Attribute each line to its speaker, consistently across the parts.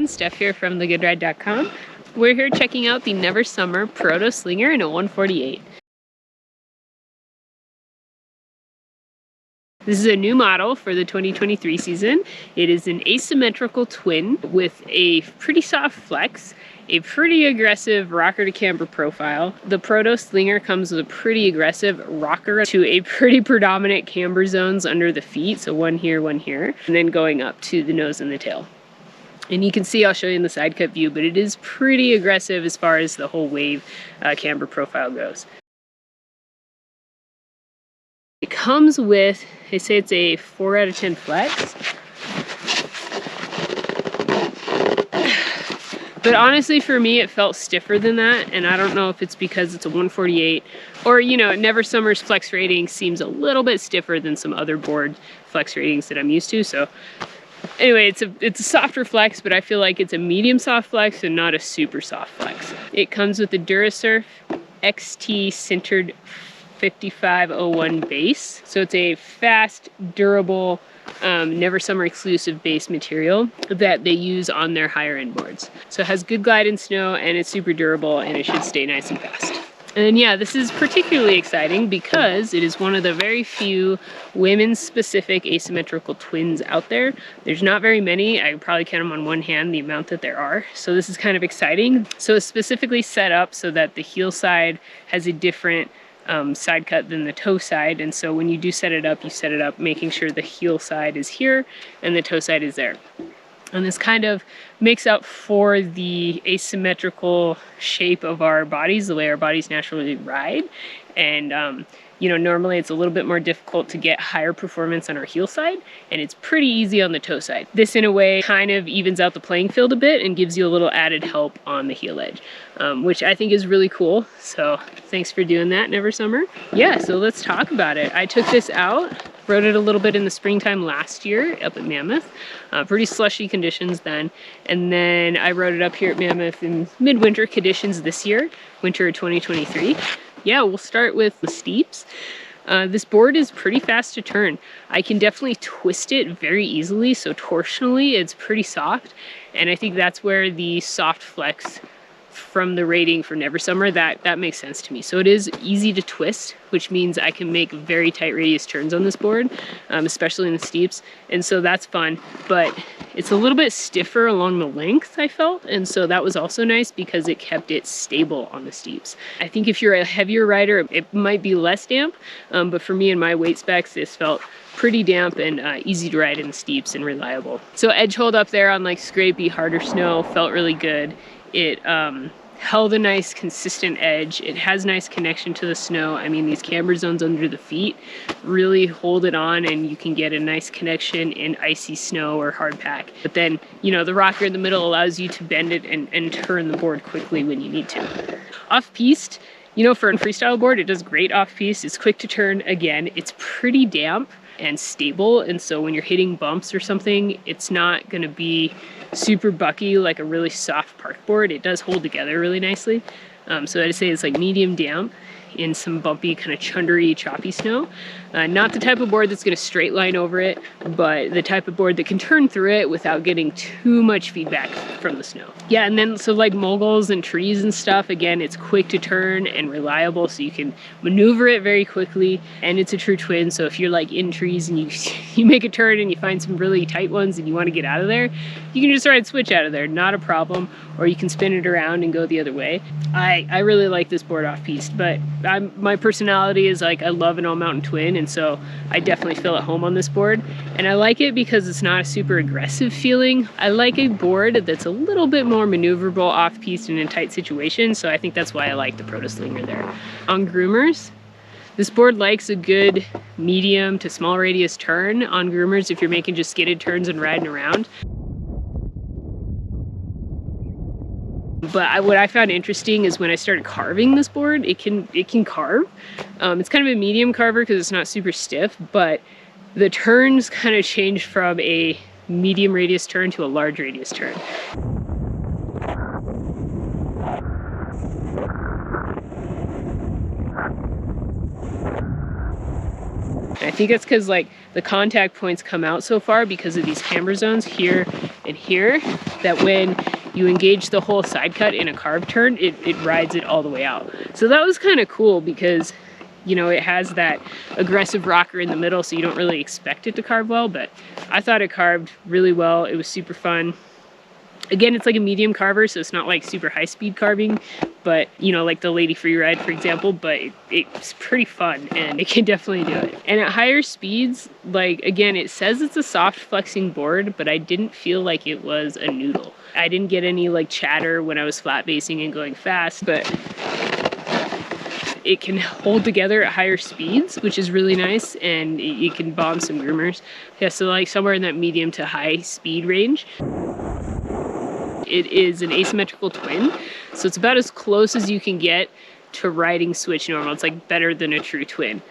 Speaker 1: everyone, Steph here from thegoodride.com. We're here checking out the Never Summer Proto Slinger in a 148. This is a new model for the 2023 season. It is an asymmetrical twin with a pretty soft flex, a pretty aggressive rocker to camber profile. The Proto Slinger comes with a pretty aggressive rocker to a pretty predominant camber zones under the feet, so one here, and then going up to the nose and the tail. And you can see, I'll show you in the side cut view, but it is pretty aggressive as far as the whole wave camber profile goes. It comes with, they say it's a 4 out of 10 flex. But honestly, for me, it felt stiffer than that, and I don't know if it's because it's a 148, or, you know, Never Summer's flex rating seems a little bit stiffer than some other board flex ratings that I'm used to, so anyway, it's a softer flex, but I feel like it's a medium soft flex and not a super soft flex. It comes with the Durasurf XT Sintered 5501 base. So it's a fast, durable, Never Summer exclusive base material that they use on their higher end boards. So it has good glide in snow, and it's super durable, and it should stay nice and fast. And yeah, this is particularly exciting because it is one of the very few women's specific asymmetrical twins out there. There's not very many. I can probably count them on one hand, the amount that there are. So this is kind of exciting. So it's specifically set up so that the heel side has a different side cut than the toe side, and so when you do set it up, you set it up making sure the heel side is here and the toe side is there. And this kind of makes up for the asymmetrical shape of our bodies, the way our bodies naturally ride. And you know, normally it's a little bit more difficult to get higher performance on our heel side, and it's pretty easy on the toe side. This, in a way, kind of evens out the playing field a bit and gives you a little added help on the heel edge, which I think is really cool. So thanks for doing that, Never Summer. Yeah, so let's talk about it. I took this out, rode it a little bit in the springtime last year up at Mammoth. Pretty slushy conditions then. And then I rode it up here at Mammoth in midwinter conditions this year, winter of 2023. Yeah, we'll start with the steeps. This board is pretty fast to turn. I can definitely twist it very easily, so torsionally it's pretty soft, and I think that's where the soft flex from the rating for Never Summer, that makes sense to me. So it is easy to twist, which means I can make very tight radius turns on this board, especially in the steeps, and so that's fun. But it's a little bit stiffer along the length, I felt, and so that was also nice because it kept it stable on the steeps. I think if you're a heavier rider, it might be less damp, but for me and my weight specs, this felt pretty damp and easy to ride in the steeps and reliable. So edge hold up there on like scrapey, harder snow felt really good. It held a nice consistent edge. It has nice connection to the snow. I mean, these camber zones under the feet really hold it on, and you can get a nice connection in icy snow or hard pack. But then, you know, the rocker in the middle allows you to bend it and turn the board quickly when you need to. Off piste, you know, for a freestyle board, it does great off piste. It's quick to turn. Again, it's pretty damp and stable, and so when you're hitting bumps or something, it's not going to be super bucky like a really soft park board. It does hold together really nicely. So I'd say it's like medium damp in some bumpy, kind of chundery, choppy snow. Not the type of board that's going to straight line over it, but the type of board that can turn through it without getting too much feedback from the snow. Yeah, and then so like moguls and trees and stuff, again, it's quick to turn and reliable, so you can maneuver it very quickly, and it's a true twin, so if you're like in trees and you make a turn and you find some really tight ones and you want to get out of there, you can just ride switch out of there, not a problem, or you can spin it around and go the other way. I really like this board off piste, but my personality is like I love an all mountain twin, and so I definitely feel at home on this board. And I like it because it's not a super aggressive feeling. I like a board that's a little bit more maneuverable off piste and in tight situations, so I think that's why I like the Proto Slinger there. On Groomers, this board likes a good medium to small radius turn on Groomers if you're making just skidded turns and riding around. But what I found interesting is when I started carving this board, it can carve. It's kind of a medium carver because it's not super stiff, but the turns kind of changed from a medium radius turn to a large radius turn. And I think that's because like the contact points come out so far because of these camber zones here and here, that when you engage the whole side cut in a carved turn, it rides it all the way out. So that was kind of cool because, you know, it has that aggressive rocker in the middle, so you don't really expect it to carve well, but I thought it carved really well. It was super fun. Again, it's like a medium carver, so it's not like super high speed carving, but you know, like the Lady Freeride, for example, but it's pretty fun and it can definitely do it. And at higher speeds, like again, it says it's a soft flexing board, but I didn't feel like it was a noodle. I didn't get any like chatter when I was flat basing and going fast, but it can hold together at higher speeds, which is really nice, and you can bomb some groomers. Yeah, so like somewhere in that medium to high speed range. It is an asymmetrical twin, so it's about as close as you can get to riding switch normal. It's like better than a true twin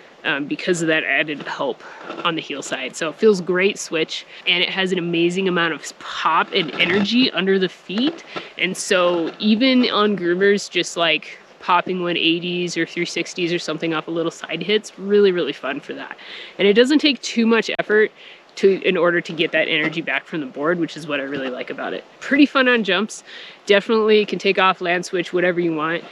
Speaker 1: because of that added help on the heel side. So it feels great switch, and it has an amazing amount of pop and energy under the feet. And so even on groomers, just like popping 180s or 360s or something off a little side hits, really, really fun for that. And it doesn't take too much effort in order to get that energy back from the board, which is what I really like about it. Pretty fun on jumps. Definitely can take off, land switch, whatever you want,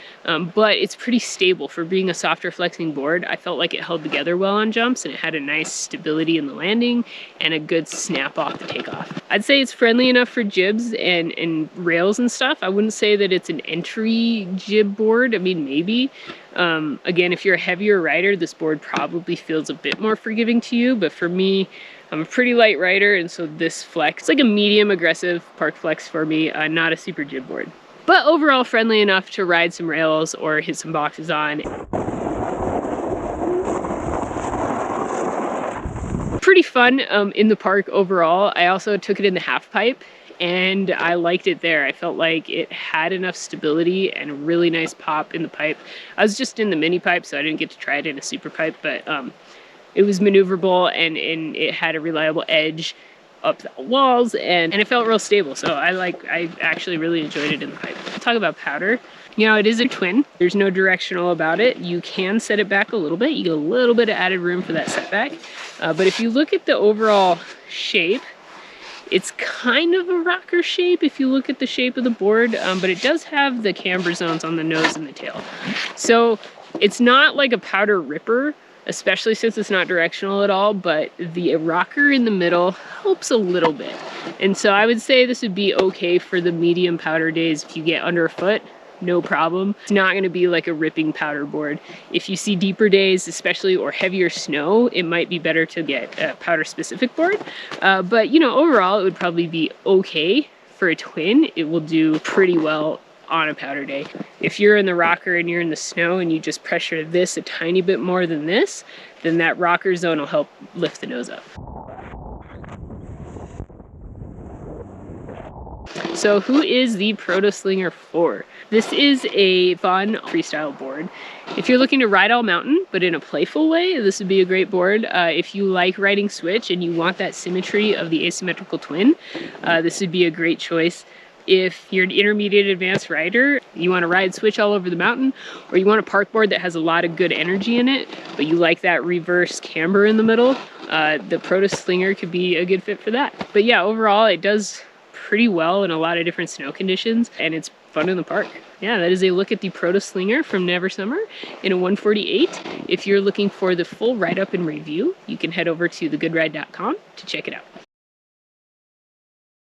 Speaker 1: but it's pretty stable for being a softer flexing board. I felt like it held together well on jumps, and it had a nice stability in the landing and a good snap off the takeoff. I'd say it's friendly enough for jibs and rails and stuff. I wouldn't say that it's an entry jib board. I mean, maybe. Again, if you're a heavier rider, this board probably feels a bit more forgiving to you, but for me, I'm a pretty light rider, and so this flex, it's like a medium aggressive park flex for me, not a super jib board. But overall friendly enough to ride some rails or hit some boxes on. Pretty fun in the park overall. I also took it in the half pipe, and I liked it there. I felt like it had enough stability and a really nice pop in the pipe. I was just in the mini pipe, so I didn't get to try it in a super pipe, but it was maneuverable, and it had a reliable edge up the walls, and it felt real stable. So I actually really enjoyed it in the pipe. Talk about powder. You know, it is a twin. There's no directional about it. You can set it back a little bit. You get a little bit of added room for that setback. But if you look at the overall shape, it's kind of a rocker shape if you look at the shape of the board, but it does have the camber zones on the nose and the tail. So it's not like a powder ripper, especially since it's not directional at all, but the rocker in the middle helps a little bit. And so I would say this would be okay for the medium powder days. If you get under a foot, no problem. It's not going to be like a ripping powder board. If you see deeper days, especially, or heavier snow, it might be better to get a powder specific board. But you know, overall it would probably be okay for a twin. It will do pretty well on a powder day. If you're in the rocker and you're in the snow and you just pressure this a tiny bit more than this, then that rocker zone will help lift the nose up. So who is the Proto Slinger for? This is a fun freestyle board. If you're looking to ride all mountain, but in a playful way, this would be a great board. If you like riding switch and you want that symmetry of the asymmetrical twin, this would be a great choice. If you're an intermediate advanced rider, you want to ride switch all over the mountain, or you want a park board that has a lot of good energy in it, but you like that reverse camber in the middle, the Proto Slinger could be a good fit for that. But yeah, overall it does pretty well in a lot of different snow conditions, and it's fun in the park. Yeah, that is a look at the Proto Slinger from Never Summer in a 148. If you're looking for the full write-up and review, you can head over to thegoodride.com to check it out.